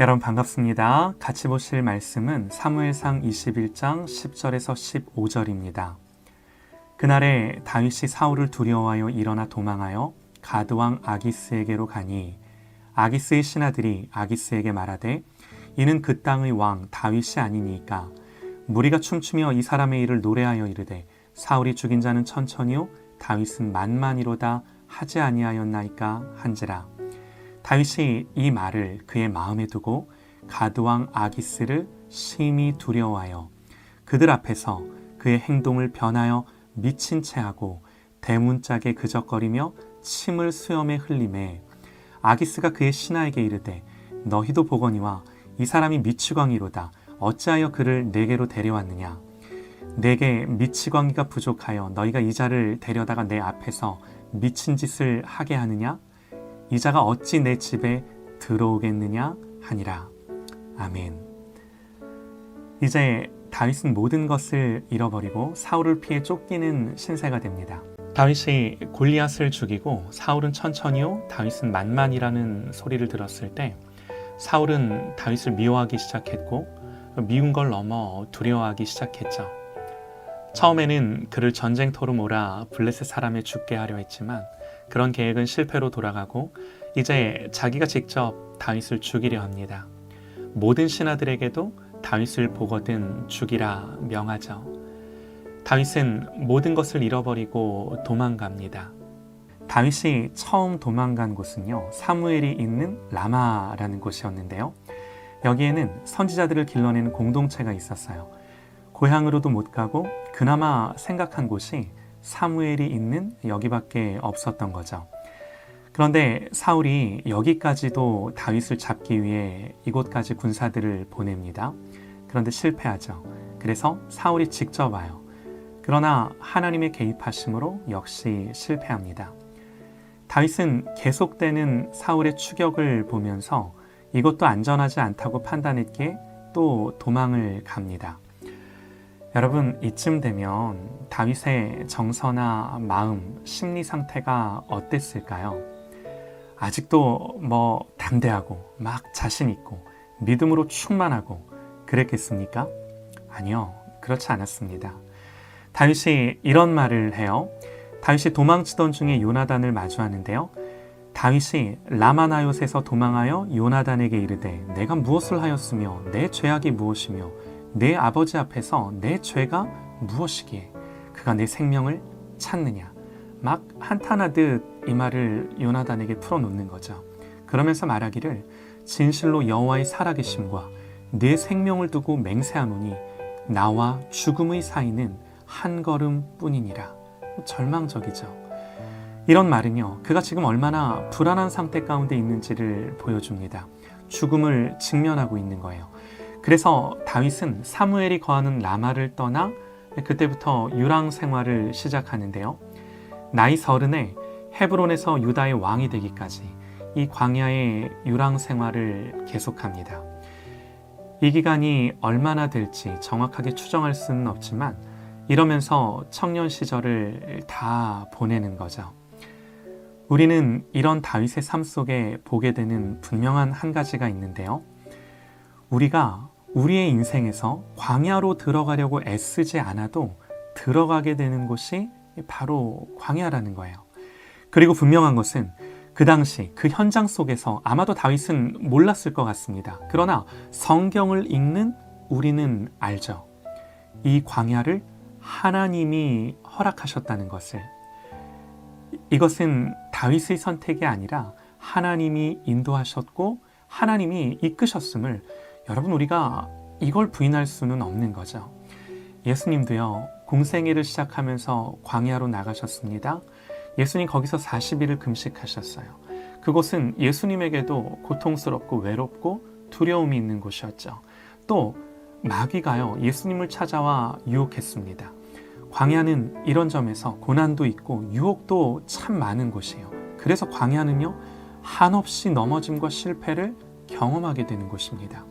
여러분 반갑습니다. 같이 보실 말씀은 사무엘상 21장 10절에서 15절입니다. 그날에 다윗이 사울을 두려워하여 일어나 도망하여 가드왕 아기스에게로 가니 아기스의 신하들이 아기스에게 말하되 이는 그 땅의 왕 다윗이 아니니까 무리가 춤추며 이 사람의 일을 노래하여 이르되 사울이 죽인 자는 천천히요 다윗은 만만이로다 하지 아니하였나이까 한지라. 다윗이 이 말을 그의 마음에 두고 가드왕 아기스를 심히 두려워하여 그들 앞에서 그의 행동을 변하여 미친 채 하고 대문짝에 그적거리며 침을 수염에 흘리매 아기스가 그의 신하에게 이르되 너희도 보거니와 이 사람이 미치광이로다 어찌하여 그를 내게로 데려왔느냐. 내게 미치광이가 부족하여 너희가 이 자를 데려다가 내 앞에서 미친 짓을 하게 하느냐. 이 자가 어찌 내 집에 들어오겠느냐 하니라. 아멘. 이제 다윗은 모든 것을 잃어버리고 사울을 피해 쫓기는 신세가 됩니다. 다윗이 골리앗을 죽이고 사울은 천천히요 다윗은 만만이라는 소리를 들었을 때 사울은 다윗을 미워하기 시작했고 미운 걸 넘어 두려워하기 시작했죠. 처음에는 그를 전쟁터로 몰아 블레셋 사람에 죽게 하려 했지만 그런 계획은 실패로 돌아가고 이제 자기가 직접 다윗을 죽이려 합니다. 모든 신하들에게도 다윗을 보거든 죽이라 명하죠. 다윗은 모든 것을 잃어버리고 도망갑니다. 다윗이 처음 도망간 곳은요, 사무엘이 있는 라마라는 곳이었는데요. 여기에는 선지자들을 길러내는 공동체가 있었어요. 고향으로도 못 가고 그나마 생각한 곳이 사무엘이 있는 여기밖에 없었던 거죠. 그런데 사울이 여기까지도 다윗을 잡기 위해 이곳까지 군사들을 보냅니다. 그런데 실패하죠. 그래서 사울이 직접 와요. 그러나 하나님의 개입하심으로 역시 실패합니다. 다윗은 계속되는 사울의 추격을 보면서 이것도 안전하지 않다고 판단했기에 또 도망을 갑니다. 여러분, 이쯤 되면 다윗의 정서나 마음, 심리 상태가 어땠을까요? 아직도 담대하고 막 자신 있고 믿음으로 충만하고 그랬겠습니까? 아니요, 그렇지 않았습니다. 다윗이 이런 말을 해요. 다윗이 도망치던 중에 요나단을 마주하는데요. 다윗이 라마나옅에서 도망하여 요나단에게 이르되 내가 무엇을 하였으며 내 죄악이 무엇이며 내 아버지 앞에서 내 죄가 무엇이기에 그가 내 생명을 찾느냐. 막 한탄하듯 이 말을 요나단에게 풀어놓는 거죠. 그러면서 말하기를 진실로 여호와의 살아계심과 내 생명을 두고 맹세하노니 나와 죽음의 사이는 한 걸음뿐이니라. 절망적이죠. 이런 말은요, 그가 지금 얼마나 불안한 상태 가운데 있는지를 보여줍니다. 죽음을 직면하고 있는 거예요. 그래서 다윗은 사무엘이 거하는 라마를 떠나 그때부터 유랑 생활을 시작하는데요. 나이 30에 헤브론에서 유다의 왕이 되기까지 이 광야의 유랑 생활을 계속합니다. 이 기간이 얼마나 될지 정확하게 추정할 수는 없지만 이러면서 청년 시절을 다 보내는 거죠. 우리는 이런 다윗의 삶 속에 보게 되는 분명한 한 가지가 있는데요. 우리가 우리의 인생에서 광야로 들어가려고 애쓰지 않아도 들어가게 되는 곳이 바로 광야라는 거예요. 그리고 분명한 것은 그 당시 그 현장 속에서 아마도 다윗은 몰랐을 것 같습니다. 그러나 성경을 읽는 우리는 알죠. 이 광야를 하나님이 허락하셨다는 것을. 이것은 다윗의 선택이 아니라 하나님이 인도하셨고 하나님이 이끄셨음을 여러분, 우리가 이걸 부인할 수는 없는 거죠. 예수님도요, 공생애를 시작하면서 광야로 나가셨습니다. 예수님 거기서 40일을 금식하셨어요. 그곳은 예수님에게도 고통스럽고 외롭고 두려움이 있는 곳이었죠. 또 마귀가요, 예수님을 찾아와 유혹했습니다. 광야는 이런 점에서 고난도 있고 유혹도 참 많은 곳이에요. 그래서 광야는요, 한없이 넘어짐과 실패를 경험하게 되는 곳입니다.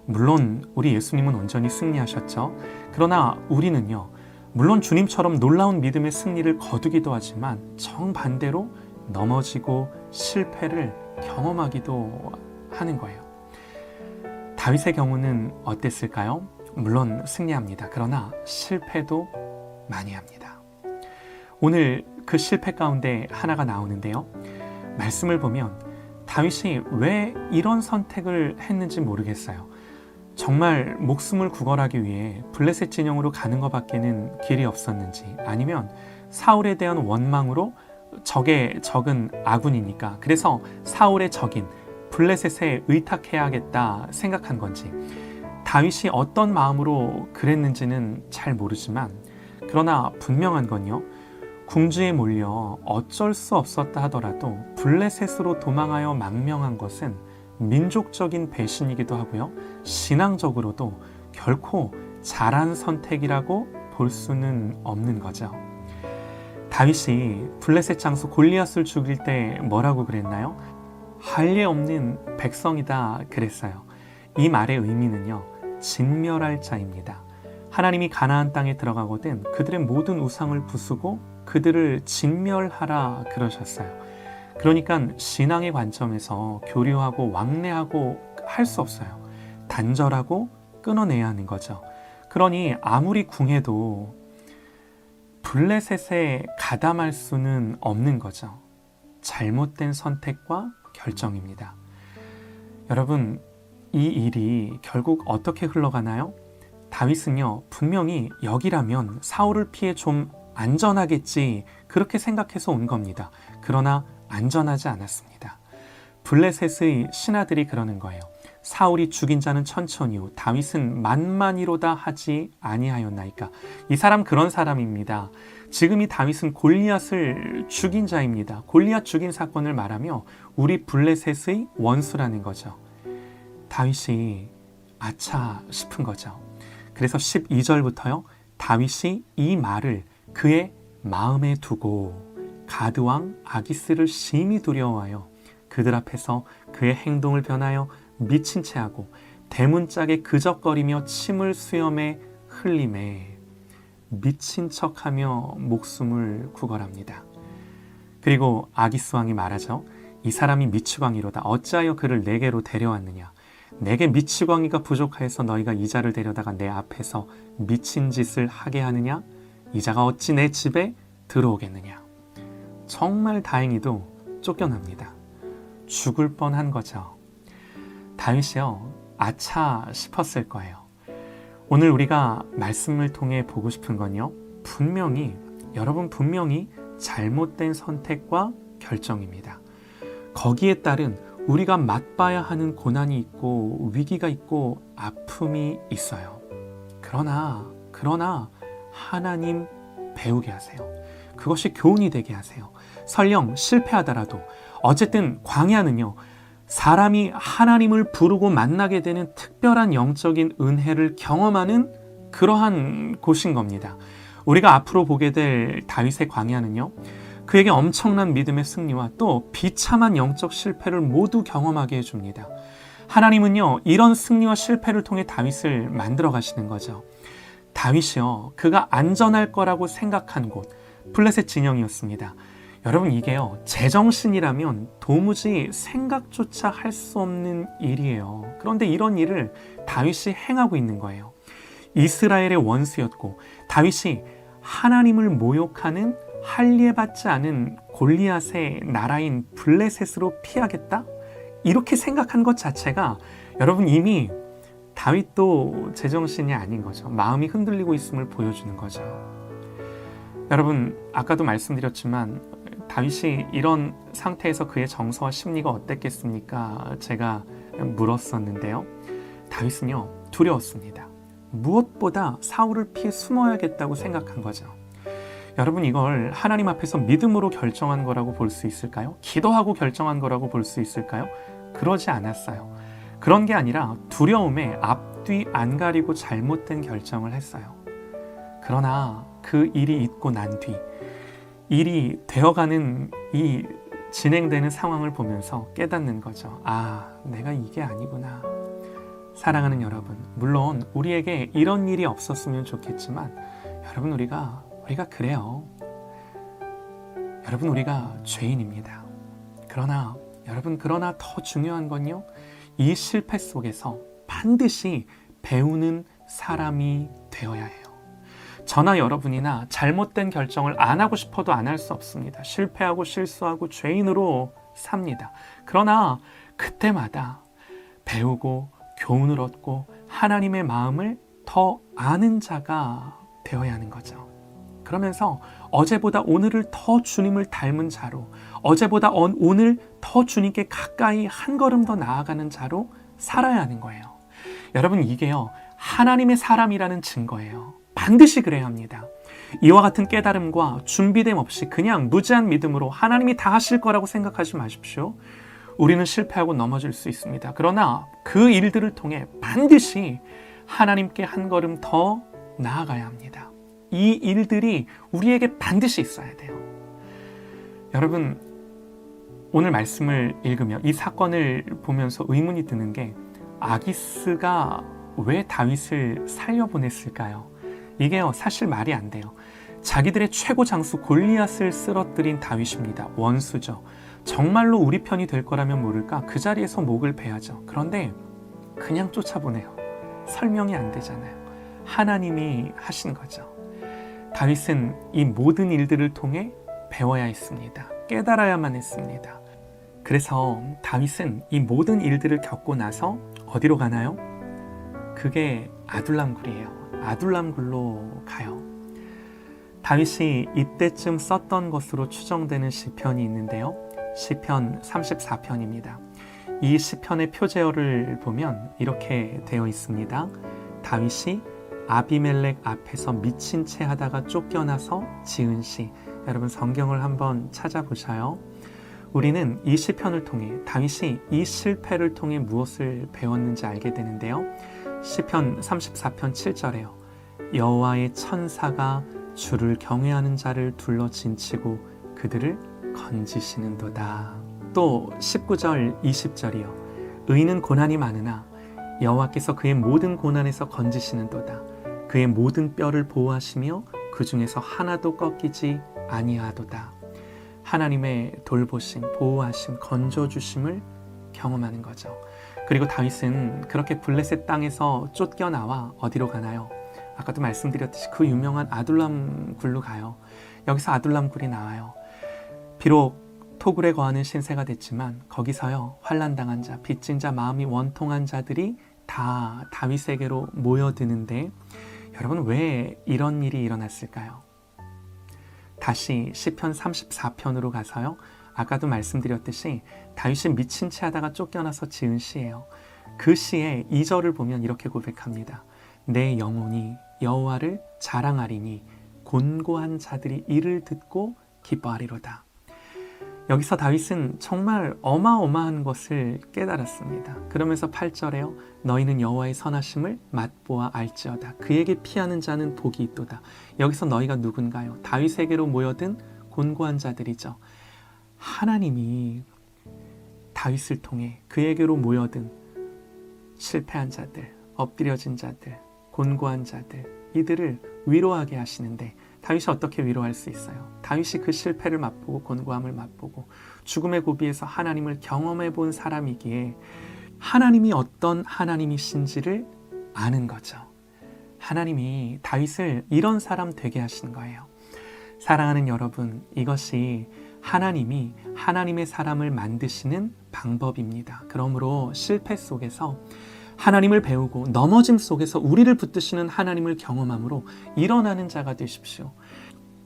물론 우리 예수님은 온전히 승리하셨죠. 그러나 우리는요, 물론 주님처럼 놀라운 믿음의 승리를 거두기도 하지만 정반대로 넘어지고 실패를 경험하기도 하는 거예요. 다윗의 경우는 어땠을까요? 물론 승리합니다. 그러나 실패도 많이 합니다. 오늘 그 실패 가운데 하나가 나오는데요. 말씀을 보면 다윗이 왜 이런 선택을 했는지 모르겠어요. 정말 목숨을 구걸하기 위해 블레셋 진영으로 가는 것밖에는 길이 없었는지, 아니면 사울에 대한 원망으로 적은 아군이니까 그래서 사울의 적인 블레셋에 의탁해야겠다 생각한 건지, 다윗이 어떤 마음으로 그랬는지는 잘 모르지만, 그러나 분명한 건요, 궁지에 몰려 어쩔 수 없었다 하더라도 블레셋으로 도망하여 망명한 것은 민족적인 배신이기도 하고요, 신앙적으로도 결코 잘한 선택이라고 볼 수는 없는 거죠. 다윗이 블레셋 장수 골리앗을 죽일 때 뭐라고 그랬나요? 할례 없는 백성이다 그랬어요. 이 말의 의미는요, 진멸할 자입니다. 하나님이 가나안 땅에 들어가거든 그들의 모든 우상을 부수고 그들을 진멸하라 그러셨어요. 그러니까 신앙의 관점에서 교류하고 왕래하고 할 수 없어요. 단절하고 끊어내야 하는 거죠. 그러니 아무리 궁해도 블레셋에 가담할 수는 없는 거죠. 잘못된 선택과 결정입니다. 여러분, 이 일이 결국 어떻게 흘러가나요? 다윗은요, 분명히 여기라면 사울을 피해 좀 안전하겠지 그렇게 생각해서 온 겁니다. 그러나 안전하지 않았습니다. 블레셋의 신하들이 그러는 거예요. 사울이 죽인 자는 천천히요 다윗은 만만이로다 하지 아니하였나이까. 이 사람 그런 사람입니다. 지금 이 다윗은 골리앗을 죽인 자입니다. 골리앗 죽인 사건을 말하며 우리 블레셋의 원수라는 거죠. 다윗이 아차 싶은 거죠. 그래서 12절부터요, 다윗이 이 말을 그의 마음에 두고 가드왕 아기스를 심히 두려워하여 그들 앞에서 그의 행동을 변하여 미친 채 하고 대문짝에 그적거리며 침을 수염에 흘림에 미친 척하며 목숨을 구걸합니다. 그리고 아기스 왕이 말하죠. 이 사람이 미치광이로다. 어찌하여 그를 내게로 데려왔느냐. 내게 미치광이가 부족하여서 너희가 이 자를 데려다가 내 앞에서 미친 짓을 하게 하느냐. 이 자가 어찌 내 집에 들어오겠느냐. 정말 다행히도 쫓겨납니다. 죽을 뻔한 거죠. 다윗이요, 아차 싶었을 거예요. 오늘 우리가 말씀을 통해 보고 싶은 건요, 여러분 분명히 잘못된 선택과 결정입니다. 거기에 따른 우리가 맛봐야 하는 고난이 있고 위기가 있고 아픔이 있어요. 그러나 하나님 배우게 하세요. 그것이 교훈이 되게 하세요. 설령 실패하더라도 어쨌든 광야는요, 사람이 하나님을 부르고 만나게 되는 특별한 영적인 은혜를 경험하는 그러한 곳인 겁니다. 우리가 앞으로 보게 될 다윗의 광야는요, 그에게 엄청난 믿음의 승리와 또 비참한 영적 실패를 모두 경험하게 해줍니다. 하나님은요, 이런 승리와 실패를 통해 다윗을 만들어 가시는 거죠. 다윗이요, 그가 안전할 거라고 생각한 곳, 블레셋 진영이었습니다. 여러분, 이게요, 제정신이라면 도무지 생각조차 할 수 없는 일이에요. 그런데 이런 일을 다윗이 행하고 있는 거예요. 이스라엘의 원수였고 다윗이 하나님을 모욕하는 할례받지 않은 골리앗의 나라인 블레셋으로 피하겠다? 이렇게 생각한 것 자체가 여러분 이미 다윗도 제정신이 아닌 거죠. 마음이 흔들리고 있음을 보여주는 거죠. 여러분, 아까도 말씀드렸지만 다윗이 이런 상태에서 그의 정서와 심리가 어땠겠습니까? 제가 물었었는데요. 다윗은요, 두려웠습니다. 무엇보다 사울을 피해 숨어야겠다고 생각한 거죠. 여러분, 이걸 하나님 앞에서 믿음으로 결정한 거라고 볼 수 있을까요? 기도하고 결정한 거라고 볼 수 있을까요? 그러지 않았어요. 그런 게 아니라 두려움에 앞뒤 안 가리고 잘못된 결정을 했어요. 그러나 그 일이 있고 난 뒤 일이 되어가는 이 진행되는 상황을 보면서 깨닫는 거죠. 아, 내가 이게 아니구나. 사랑하는 여러분, 물론 우리에게 이런 일이 없었으면 좋겠지만 여러분, 우리가 그래요. 여러분, 우리가 죄인입니다. 그러나 더 중요한 건요, 이 실패 속에서 반드시 배우는 사람이 되어야 해요. 저나 여러분이나 잘못된 결정을 안 하고 싶어도 안 할 수 없습니다. 실패하고 실수하고 죄인으로 삽니다. 그러나 그때마다 배우고 교훈을 얻고 하나님의 마음을 더 아는 자가 되어야 하는 거죠. 그러면서 어제보다 오늘을 더 주님을 닮은 자로, 어제보다 오늘 더 주님께 가까이 한 걸음 더 나아가는 자로 살아야 하는 거예요. 여러분, 이게요, 하나님의 사람이라는 증거예요. 반드시 그래야 합니다. 이와 같은 깨달음과 준비됨 없이 그냥 무지한 믿음으로 하나님이 다 하실 거라고 생각하지 마십시오. 우리는 실패하고 넘어질 수 있습니다. 그러나 그 일들을 통해 반드시 하나님께 한 걸음 더 나아가야 합니다. 이 일들이 우리에게 반드시 있어야 돼요. 여러분, 오늘 말씀을 읽으며 이 사건을 보면서 의문이 드는 게, 아기스가 왜 다윗을 살려보냈을까요? 이게요, 사실 말이 안 돼요. 자기들의 최고 장수 골리앗을 쓰러뜨린 다윗입니다. 원수죠. 정말로 우리 편이 될 거라면 모를까 그 자리에서 목을 베야죠. 그런데 그냥 쫓아보내요. 설명이 안 되잖아요. 하나님이 하신 거죠. 다윗은 이 모든 일들을 통해 배워야 했습니다. 깨달아야만 했습니다. 그래서 다윗은 이 모든 일들을 겪고 나서 어디로 가나요? 그게 아둘람굴이에요. 아둘람굴로 가요. 다윗이 이때쯤 썼던 것으로 추정되는 시편이 있는데요. 시편 34편입니다. 이 시편의 표제어를 보면 이렇게 되어 있습니다. 다윗이 아비멜렉 앞에서 미친 채 하다가 쫓겨나서 지은 시. 여러분, 성경을 한번 찾아보셔요. 우리는 이 시편을 통해 다윗이 이 실패를 통해 무엇을 배웠는지 알게 되는데요. 시편 34편 7절에요. 여호와의 천사가 주를 경외하는 자를 둘러 진치고 그들을 건지시는도다. 또 19절 20절이요. 의인은 고난이 많으나 여호와께서 그의 모든 고난에서 건지시는도다. 그의 모든 뼈를 보호하시며 그 중에서 하나도 꺾이지 아니하도다. 하나님의 돌보심, 보호하심, 건져주심을 경험하는 거죠. 그리고 다윗은 그렇게 블레셋 땅에서 쫓겨나와 어디로 가나요? 아까도 말씀드렸듯이 그 유명한 아둘람굴로 가요. 여기서 아둘람굴이 나와요. 비록 토굴에 거하는 신세가 됐지만 거기서요, 환난당한 자, 빚진 자, 마음이 원통한 자들이 다 다윗에게로 모여드는데, 여러분, 왜 이런 일이 일어났을까요? 다시 시편 34편으로 가서요, 아까도 말씀드렸듯이 다윗이 미친 채 하다가 쫓겨나서 지은 시예요. 그 시의 2절을 보면 이렇게 고백합니다. 내 영혼이 여호와를 자랑하리니 곤고한 자들이 이를 듣고 기뻐하리로다. 여기서 다윗은 정말 어마어마한 것을 깨달았습니다. 그러면서 8절에요. 너희는 여호와의 선하심을 맛보아 알지어다. 그에게 피하는 자는 복이 있도다. 여기서 너희가 누군가요? 다윗에게로 모여든 곤고한 자들이죠. 하나님이 다윗을 통해 그에게로 모여든 실패한 자들, 엎드려진 자들, 곤고한 자들, 이들을 위로하게 하시는데, 다윗이 어떻게 위로할 수 있어요? 다윗이 그 실패를 맛보고 곤고함을 맛보고 죽음의 고비에서 하나님을 경험해 본 사람이기에 하나님이 어떤 하나님이신지를 아는 거죠. 하나님이 다윗을 이런 사람 되게 하신 거예요. 사랑하는 여러분, 이것이 하나님이 하나님의 사람을 만드시는 방법입니다. 그러므로 실패 속에서 하나님을 배우고 넘어짐 속에서 우리를 붙드시는 하나님을 경험함으로 일어나는 자가 되십시오.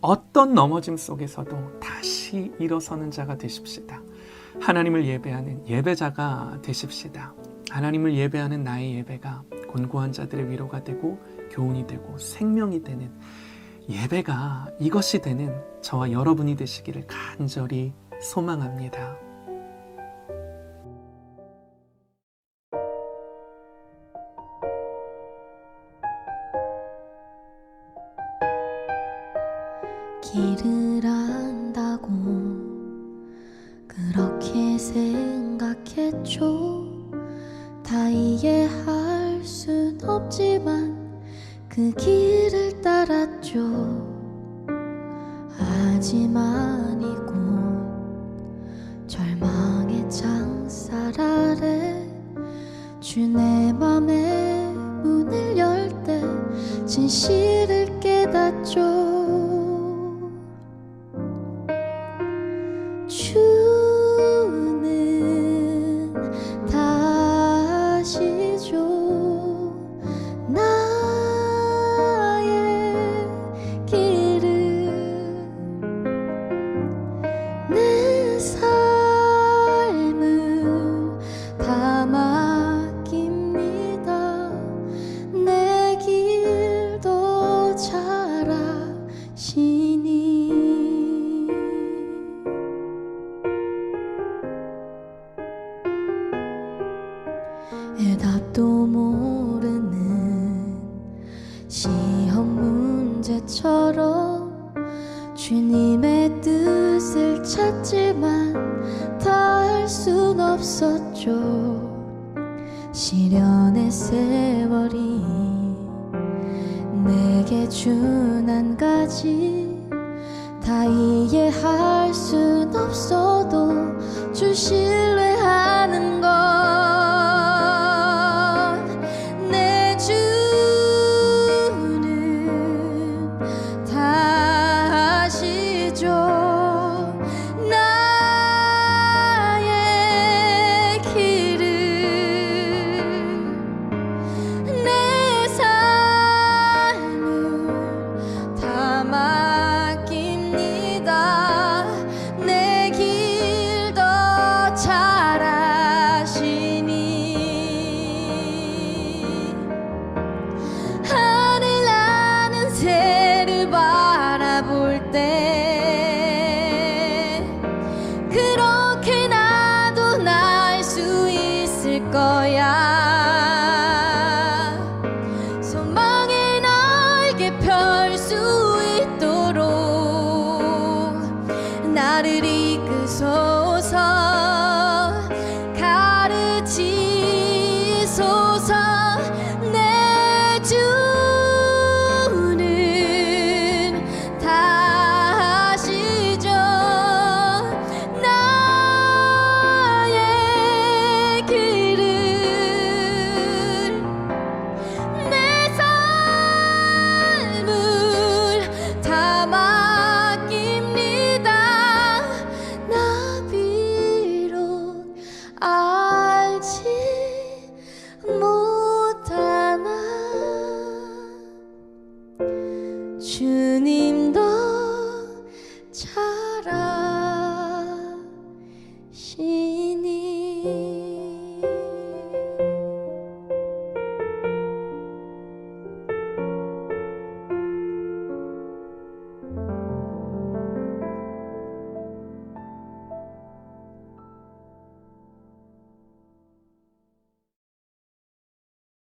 어떤 넘어짐 속에서도 다시 일어서는 자가 되십시다. 하나님을 예배하는 예배자가 되십시다. 하나님을 예배하는 나의 예배가 곤고한 자들의 위로가 되고 교훈이 되고 생명이 되는 예배가, 이것이 되는 저와 여러분이 되시기를 간절히 소망합니다. 길을 안다고 그렇게 생각했죠. 다 이해할 순 없지만 그 길을 따랐죠. 하지만 이곳 절망의 창살 아래 주 내 맘 밤에 문을 열 때 진실을 깨닫죠. 주는 다시죠. 나의 길을 내 삶을 다 맡깁니다. 내 길도 잘 아시니. 해답도 모르는 시험 문제처럼 주님의 뜻을 찾지만 다 할 순 없었죠. 시련의 세월이 내게 준 한 가지 다 이해할 순 없어도 주실래